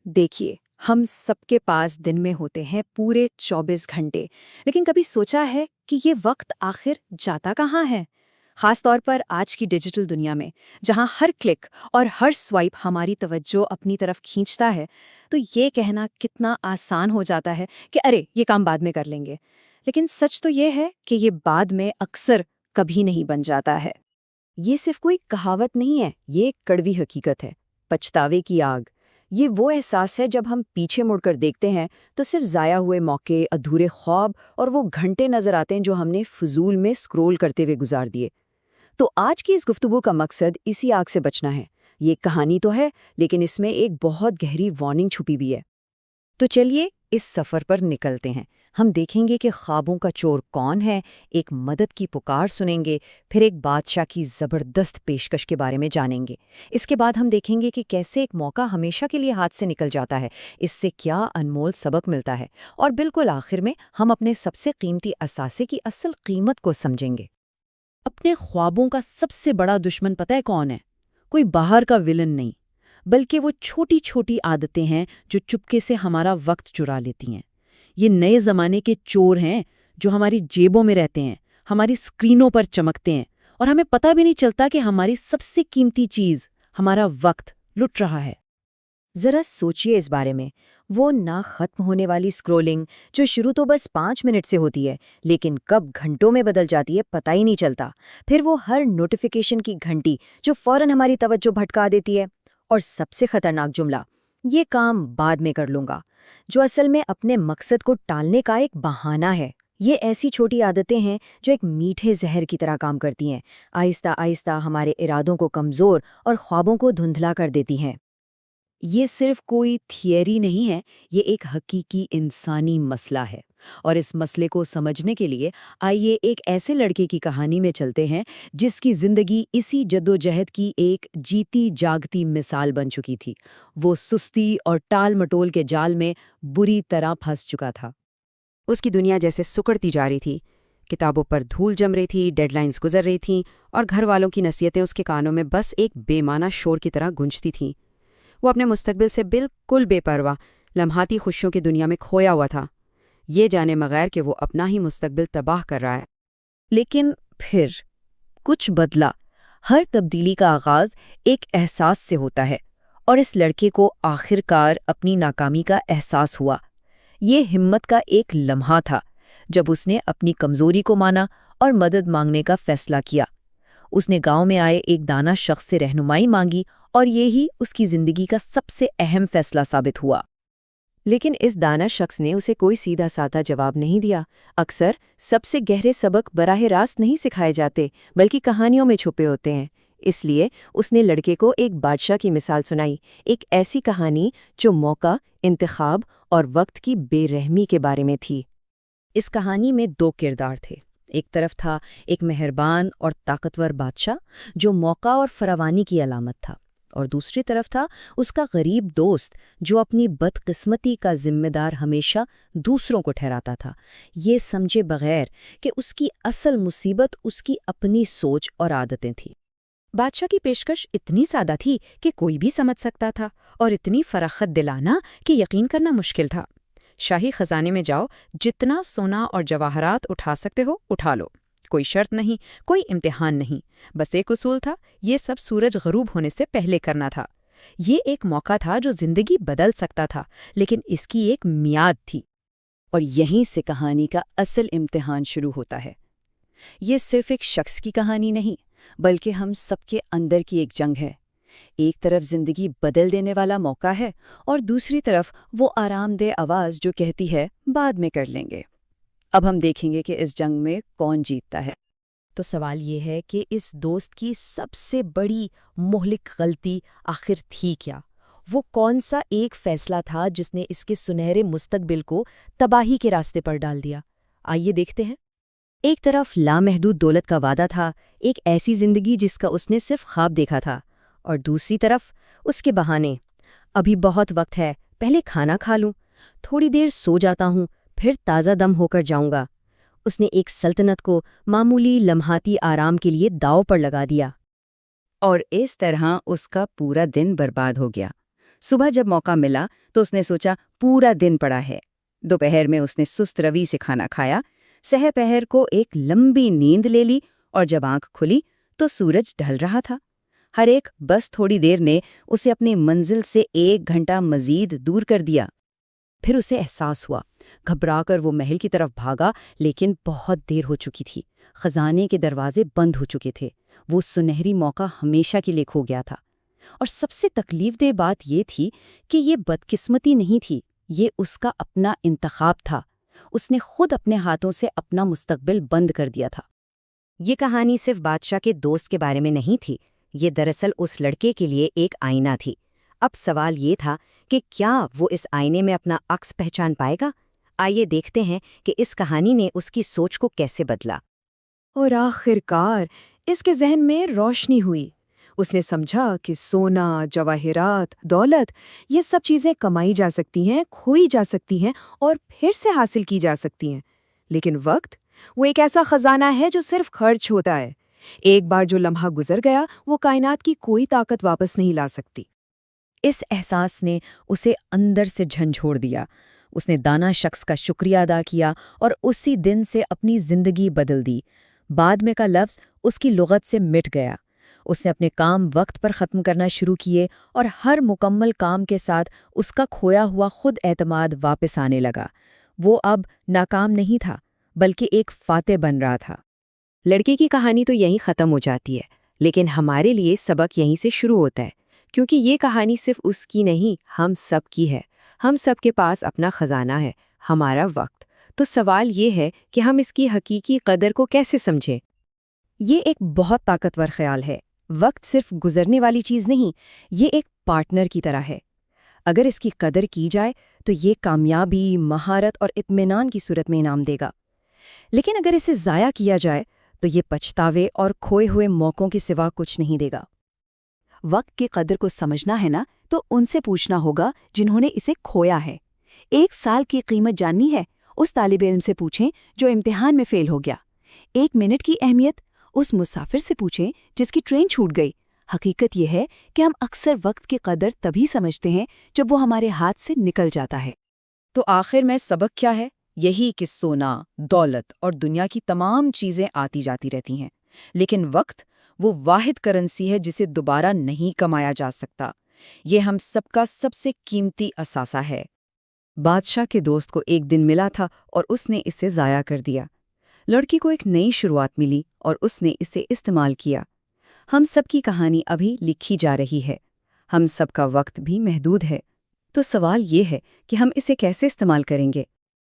देखिए, हम सबके पास दिन में होते हैं पूरे 24 घंटे, लेकिन कभी सोचा है कि ये वक्त आखिर जाता कहाँ है? खास तौर पर आज की डिजिटल दुनिया में, जहाँ हर क्लिक और हर स्वाइप हमारी तवज्जो अपनी तरफ खींचता है, तो ये कहना कितना आसान हो जाता है कि अरे, ये काम बाद में कर लेंगे। लेकिन सच तो ये है कि ये बाद में अक्सर कभी नहीं बन जाता है। ये सिर्फ कोई कहावत नहीं है, ये एक कड़वी हकीकत है। पछतावे की आग। ये वो एहसास है जब हम पीछे मुड़कर देखते हैं तो सिर्फ ज़ाया हुए मौके, अधूरे ख्वाब और वो घंटे नजर आते हैं जो हमने फजूल में स्क्रॉल करते हुए गुजार दिए। तो आज की इस गुफ्तगू का मकसद इसी आग से बचना है। ये कहानी तो है, लेकिन इसमें एक बहुत गहरी वार्निंग छुपी भी है। तो चलिए इस सफ़र पर निकलते हैं। हम देखेंगे कि ख्वाबों का चोर कौन है, एक मदद की पुकार सुनेंगे, फिर एक बादशाह की ज़बरदस्त पेशकश के बारे में जानेंगे। इसके बाद हम देखेंगे कि कैसे एक मौका हमेशा के लिए हाथ से निकल जाता है, इससे क्या अनमोल सबक मिलता है, और बिल्कुल आखिर में हम अपने सबसे कीमती असासे की असल कीमत को समझेंगे। अपने ख्वाबों का सबसे बड़ा दुश्मन पता है कौन है? कोई बाहर का विलन नहीं, बल्कि वो छोटी छोटी आदतें हैं जो चुपके से हमारा वक्त चुरा लेती हैं। ये नए ज़माने के चोर हैं जो हमारी जेबों में रहते हैं, हमारी स्क्रीनों पर चमकते हैं, और हमें पता भी नहीं चलता कि हमारी सबसे कीमती चीज़, हमारा वक्त, लुट रहा है। ज़रा सोचिए इस बारे में। वो ना खत्म होने वाली स्क्रोलिंग जो शुरू तो बस 5 मिनट से होती है, लेकिन कब घंटों में बदल जाती है पता ही नहीं चलता। फिर वो हर नोटिफिकेशन की घंटी जो फौरन हमारी तवज्जो भटका देती है। और सबसे खतरनाक जुमला, ये काम बाद में कर लूंगा, जो असल में अपने मकसद को टालने का एक बहाना है। ये ऐसी छोटी आदतें हैं जो एक मीठे जहर की तरह काम करती हैं, आहिस्ता आहिस्ता हमारे इरादों को कमज़ोर और ख्वाबों को धुंधला कर देती हैं। ये सिर्फ कोई थियरी नहीं है, ये एक हकीकी इंसानी मसला है। और इस मसले को समझने के लिए आइए एक ऐसे लड़के की कहानी में चलते हैं जिसकी जिंदगी इसी जद्दोजहद की एक जीती जागती मिसाल बन चुकी थी। वो सुस्ती और टाल मटोल के जाल में बुरी तरह फंस चुका था। उसकी दुनिया जैसे सुकड़ती जा रही थी। किताबों पर धूल जम रही थी, डेडलाइंस गुजर रही थीं, और घर वालों की नसीहतें उसके कानों में बस एक बेमाना शोर की तरह गूंजती थीं। वो अपने मुस्तकबिल से बिल्कुल बेपरवाह लम्हाती खुशियों की दुनिया में खोया हुआ था, ये जाने बगैर कि वो अपना ही मुस्तकबिल तबाह कर रहा है। लेकिन फिर कुछ बदला। हर तब्दीली का आगाज एक एहसास से होता है, और इस लड़के को आखिरकार अपनी नाकामी का एहसास हुआ। ये हिम्मत का एक लम्हा था जब उसने अपनी कमजोरी को माना और मदद मांगने का फैसला किया। उसने गांव में आए एक दाना शख्स से रहनुमाई मांगी, और ये ही उसकी जिंदगी का सबसे अहम फैसला साबित हुआ। लेकिन इस दाना शख्स ने उसे कोई सीधा साधा जवाब नहीं दिया। अक्सर सबसे गहरे सबक बराह रास्त नहीं सिखाए जाते, बल्कि कहानियों में छुपे होते हैं। इसलिए उसने लड़के को एक बादशाह की मिसाल सुनाई, एक ऐसी कहानी जो मौका, इंतखाब और वक्त की बेरहमी के बारे में थी। इस कहानी में दो किरदार थे। एक तरफ था एक मेहरबान और ताकतवर बादशाह जो मौका और फरावानी की अलामत था, और दूसरी तरफ था उसका गरीब दोस्त जो अपनी बदकिस्मती का जिम्मेदार हमेशा दूसरों को ठहराता था, ये समझे बगैर कि उसकी असल मुसीबत उसकी अपनी सोच और आदतें थी। बादशाह की पेशकश इतनी सादा थी कि कोई भी समझ सकता था, और इतनी फराखत दिलाना कि यकीन करना मुश्किल था। शाही खजाने में जाओ, जितना सोना और जवाहरात उठा सकते हो उठा लो, कोई शर्त नहीं, कोई इम्तिहान नहीं। बस एक उसूल था, ये सब सूरज गरूब होने से पहले करना था। ये एक मौका था जो जिंदगी बदल सकता था, लेकिन इसकी एक मियाद थी। और यहीं से कहानी का असल इम्तिहान शुरू होता है। ये सिर्फ एक शख्स की कहानी नहीं, बल्कि हम सबके अंदर की एक जंग है। एक तरफ जिंदगी बदल देने वाला मौका है, और दूसरी तरफ वो आरामदेह आवाज़ जो कहती है बाद में कर लेंगे। अब हम देखेंगे कि इस जंग में कौन जीतता है। तो सवाल ये है कि इस दोस्त की सबसे बड़ी मोहलिक गलती आखिर थी क्या? वो कौन सा एक फैसला था जिसने इसके सुनहरे मुस्तकबिल को तबाही के रास्ते पर डाल दिया? आइए देखते हैं। एक तरफ लामहदूद दौलत का वादा था, एक ऐसी जिंदगी जिसका उसने सिर्फ ख्वाब देखा था, और दूसरी तरफ उसके बहाने। अभी बहुत वक्त है, पहले खाना खा लूं, थोड़ी देर सो जाता हूं, फिर ताज़ा दम होकर जाऊंगा। उसने एक सल्तनत को मामूली लम्हाती आराम के लिए दांव पर लगा दिया। और इस तरह उसका पूरा दिन बर्बाद हो गया। صبح جب موقع ملا تو اس نے سوچا پورا دن پڑا ہے۔ دوپہر میں اس نے سست روی سے کھانا کھایا، سحر پہر کو ایک لمبی نیند لے لی، اور جب آنکھ کھلی تو سورج ڈھل رہا تھا۔ ہر ایک بس تھوڑی دیر نے اسے اپنی منزل سے 1 گھنٹہ مزید دور کر دیا۔ پھر اسے احساس ہوا، گھبرا کر وہ محل کی طرف بھاگا، لیکن بہت دیر ہو چکی تھی۔ خزانے کے دروازے بند ہو چکے تھے، وہ سنہری موقع ہمیشہ کے لیے کھو گیا تھا۔ اور سب سے تکلیف دہ بات یہ تھی کہ یہ بدقسمتی نہیں تھی، یہ اس کا اپنا انتخاب تھا۔ اس نے خود اپنے ہاتھوں سے اپنا مستقبل بند کر دیا تھا۔ یہ کہانی صرف بادشاہ کے دوست کے بارے میں نہیں تھی، یہ دراصل اس لڑکے کے لیے ایک آئینہ تھی۔ اب سوال یہ تھا کہ کیا وہ اس آئینے میں اپنا عکس پہچان پائے گا؟ آئیے دیکھتے ہیں کہ اس کہانی نے اس کی سوچ کو کیسے بدلا۔ اور آخرکار اس کے ذہن میں روشنی ہوئی۔ اس نے سمجھا کہ سونا، جواہرات، دولت، یہ سب چیزیں کمائی جا سکتی ہیں، کھوئی جا سکتی ہیں اور پھر سے حاصل کی جا سکتی ہیں، لیکن وقت وہ ایک ایسا خزانہ ہے جو صرف خرچ ہوتا ہے۔ ایک بار جو لمحہ گزر گیا وہ کائنات کی کوئی طاقت واپس نہیں لا سکتی۔ اس احساس نے اسے اندر سے جھنجھوڑ دیا۔ اس نے دانا شخص کا شکریہ ادا کیا اور اسی دن سے اپنی زندگی بدل دی۔ بعد میں کا لفظ اس کی لغت سے مٹ گیا۔ اس نے اپنے کام وقت پر ختم کرنا شروع کیے اور ہر مکمل کام کے ساتھ اس کا کھویا ہوا خود اعتماد واپس آنے لگا۔ وہ اب ناکام نہیں تھا، بلکہ ایک فاتح بن رہا تھا۔ لڑکے کی کہانی تو یہیں ختم ہو جاتی ہے، لیکن ہمارے لیے سبق یہیں سے شروع ہوتا ہے، کیونکہ یہ کہانی صرف اس کی نہیں، ہم سب کی ہے۔ ہم سب کے پاس اپنا خزانہ ہے، ہمارا وقت۔ تو سوال یہ ہے کہ ہم اس کی حقیقی قدر کو کیسے سمجھیں؟ یہ ایک بہت طاقتور خیال ہے۔ وقت صرف گزرنے والی چیز نہیں، یہ ایک پارٹنر کی طرح ہے۔ اگر اس کی قدر کی جائے تو یہ کامیابی، مہارت اور اطمینان کی صورت میں انعام دے گا۔ لیکن اگر اسے ضائع کیا جائے تو یہ پچھتاوے اور کھوئے ہوئے موقعوں کے سوا کچھ نہیں دے گا۔ وقت کی قدر کو سمجھنا ہے نا، تو ان سے پوچھنا ہوگا جنہوں نے اسے کھویا ہے۔ 1 سال کی قیمت جاننی ہے؟ اس طالب علم سے پوچھیں جو امتحان میں فیل ہو گیا۔ 1 منٹ کی اہمیت؟ اس مسافر سے پوچھیں جس کی ٹرین چھوٹ گئی۔ حقیقت یہ ہے کہ ہم اکثر وقت کی قدر تبھی سمجھتے ہیں جب وہ ہمارے ہاتھ سے نکل جاتا ہے۔ تو آخر میں سبق کیا ہے؟ یہی کہ سونا، دولت اور دنیا کی تمام چیزیں آتی جاتی رہتی ہیں، لیکن وقت وہ واحد کرنسی ہے جسے دوبارہ نہیں کمایا جا سکتا۔ یہ ہم سب کا سب سے قیمتی اثاثہ ہے۔ بادشاہ کے دوست کو ایک دن ملا تھا اور اس نے اسے ضائع کر دیا۔ لڑکی کو ایک نئی شروعات ملی اور اس نے اسے استعمال کیا۔ ہم سب کی کہانی ابھی لکھی جا رہی ہے، ہم سب کا وقت بھی محدود ہے۔ تو سوال یہ ہے کہ ہم اسے کیسے استعمال کریں گے؟